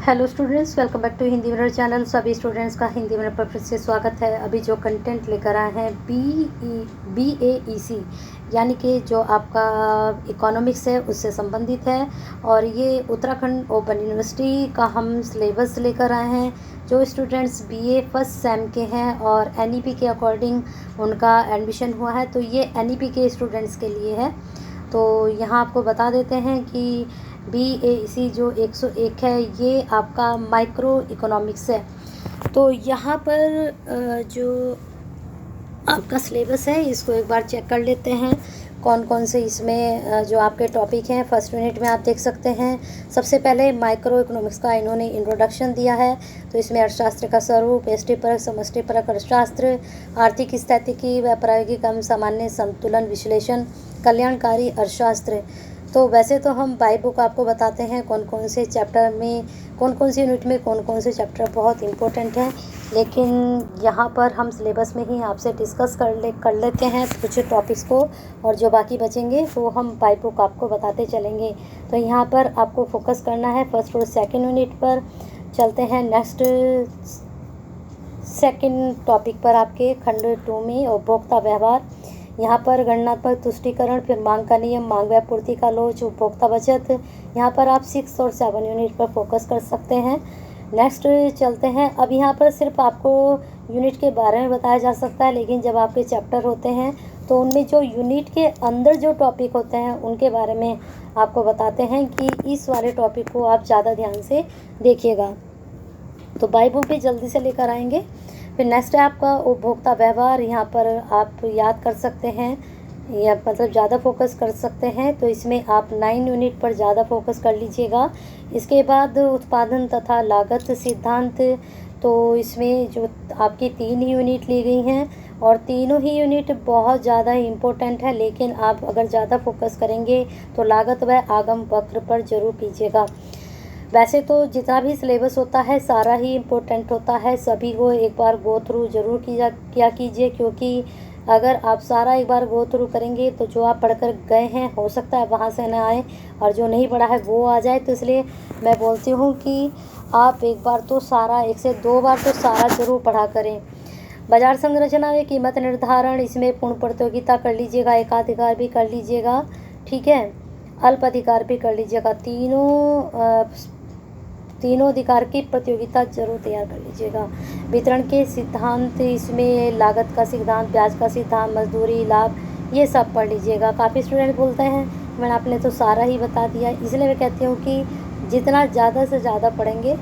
Hello students, welcome back to Hindi mirror channel. सभी students का Hindi mirror पर फिर से स्वागत है। अभी जो कंटेंट लेकर आए हैं BAEC यानी कि जो आपका इकोनॉमिक्स है उससे संबंधित है, और ये उत्तराखंड ओपन यूनिवर्सिटी का हम सिलेबस लेकर आए हैं। जो स्टूडेंट्स BA फर्स्ट सेम के हैं और NEP के अकॉर्डिंग उनका एडमिशन हुआ है, तो ये NEP के स्टूडेंट्स के लिए है। तो यहाँ आपको बता देते हैं कि BAEC जो 101 है ये आपका माइक्रो इकोनॉमिक्स है। तो यहाँ पर जो आपका सिलेबस है इसको एक बार चेक कर लेते हैं कौन कौन से इसमें जो आपके टॉपिक हैं। फर्स्ट यूनिट में आप देख सकते हैं सबसे पहले माइक्रो इकोनॉमिक्स का इन्होंने इंट्रोडक्शन दिया है। तो इसमें अर्थशास्त्र का स्वरूप, यष्टिपरक समष्टिपरक अर्थशास्त्र, आर्थिक स्थितिकी व प्रायोगिक एवं सामान्य संतुलन विश्लेषण, कल्याणकारी अर्थशास्त्र। तो वैसे तो हम बाई बुक आपको बताते हैं कौन कौन से चैप्टर में, कौन कौन सी यूनिट में कौन कौन से चैप्टर बहुत इम्पोर्टेंट हैं, लेकिन यहाँ पर हम सिलेबस में ही आपसे डिस्कस कर लेते हैं कुछ टॉपिक्स को, और जो बाकी बचेंगे वो हम बाई बुक आपको बताते चलेंगे। तो यहाँ पर आपको फोकस करना है फर्स्ट और सेकंड यूनिट पर। चलते हैं नेक्स्ट सेकंड टॉपिक पर आपके खंड 2 में उपभोक्ता व्यवहार। यहाँ पर गणनात्मक तुष्टिकरण, फिर मांग का नियम, मांग व पूर्ति का लोच, उपभोक्ता बचत। यहाँ पर आप 6 और 7 यूनिट पर फोकस कर सकते हैं। नेक्स्ट चलते हैं। अब यहाँ पर सिर्फ आपको यूनिट के बारे में बताया जा सकता है, लेकिन जब आपके चैप्टर होते हैं तो उनमें जो यूनिट के अंदर जो टॉपिक होते हैं उनके बारे में आपको बताते हैं कि इस वाले टॉपिक को आप ज़्यादा ध्यान से देखिएगा। तो बाई बुक भी जल्दी से लेकर आएंगे। फिर नेक्स्ट है आपका उपभोक्ता व्यवहार। यहाँ पर आप याद कर सकते हैं या मतलब ज़्यादा फोकस कर सकते हैं, तो इसमें आप 9 यूनिट पर ज़्यादा फोकस कर लीजिएगा। इसके बाद उत्पादन तथा लागत सिद्धांत। तो इसमें जो आपकी 3 यूनिट ली गई हैं और तीनों ही यूनिट बहुत ज़्यादा इम्पोर्टेंट है, लेकिन आप अगर ज़्यादा फोकस करेंगे तो लागत व आगम वक्र पर ज़रूर कीजिएगा। वैसे तो जितना भी सिलेबस होता है सारा ही इम्पोर्टेंट होता है, सभी को एक बार गो थ्रू ज़रूर किया कीजिए, क्योंकि अगर आप सारा एक बार गो थ्रू करेंगे तो जो आप पढ़कर गए हैं हो सकता है वहाँ से ना आए, और जो नहीं पढ़ा है वो आ जाए। तो इसलिए मैं बोलती हूँ कि आप एक बार तो सारा, 1 से 2 बार तो सारा ज़रूर पढ़ा करें। बाजार संरचना में कीमत निर्धारण, इसमें पूर्ण प्रतियोगिता कर लीजिएगा, एकाधिकार भी कर लीजिएगा, ठीक है, अल्प अधिकार भी कर लीजिएगा। तीनों अधिकार की प्रतियोगिता जरूर तैयार कर लीजिएगा। वितरण के सिद्धांत, इसमें लागत का सिद्धांत, ब्याज का सिद्धांत, मजदूरी, लाभ, ये सब पढ़ लीजिएगा। काफ़ी स्टूडेंट बोलते हैं मैंने आपने तो सारा ही बता दिया, इसलिए मैं कहती हूँ कि जितना ज़्यादा से ज़्यादा पढ़ेंगे।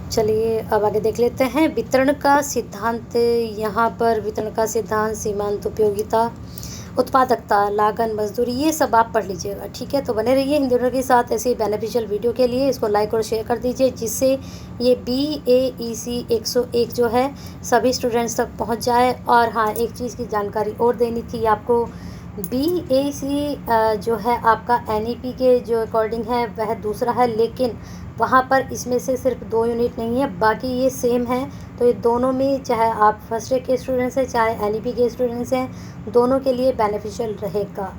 चलिए अब आगे देख लेते हैं वितरण का सिद्धांत। यहाँ पर वितरण का सिद्धांत, सीमांत उपयोगिता, उत्पादकता, लागत, मजदूरी, ये सब आप पढ़ लीजिएगा, ठीक है। तो बने रहिए हिंदी के साथ ऐसे बेनिफिशियल वीडियो के लिए। इसको लाइक और शेयर कर दीजिए, जिससे ये BAEC 101 जो है सभी स्टूडेंट्स तक पहुंच जाए। और हाँ, एक चीज़ की जानकारी और देनी थी आपको। BAEC जो है आपका NEP के जो अकॉर्डिंग है वह दूसरा है, लेकिन वहाँ पर इसमें से सिर्फ 2 यूनिट नहीं है, बाकी ये सेम है। तो ये दोनों में, चाहे आप फर्स्ट ईयर के स्टूडेंट्स हैं चाहे NEP के स्टूडेंट्स हैं, दोनों के लिए बेनिफिशियल रहेगा।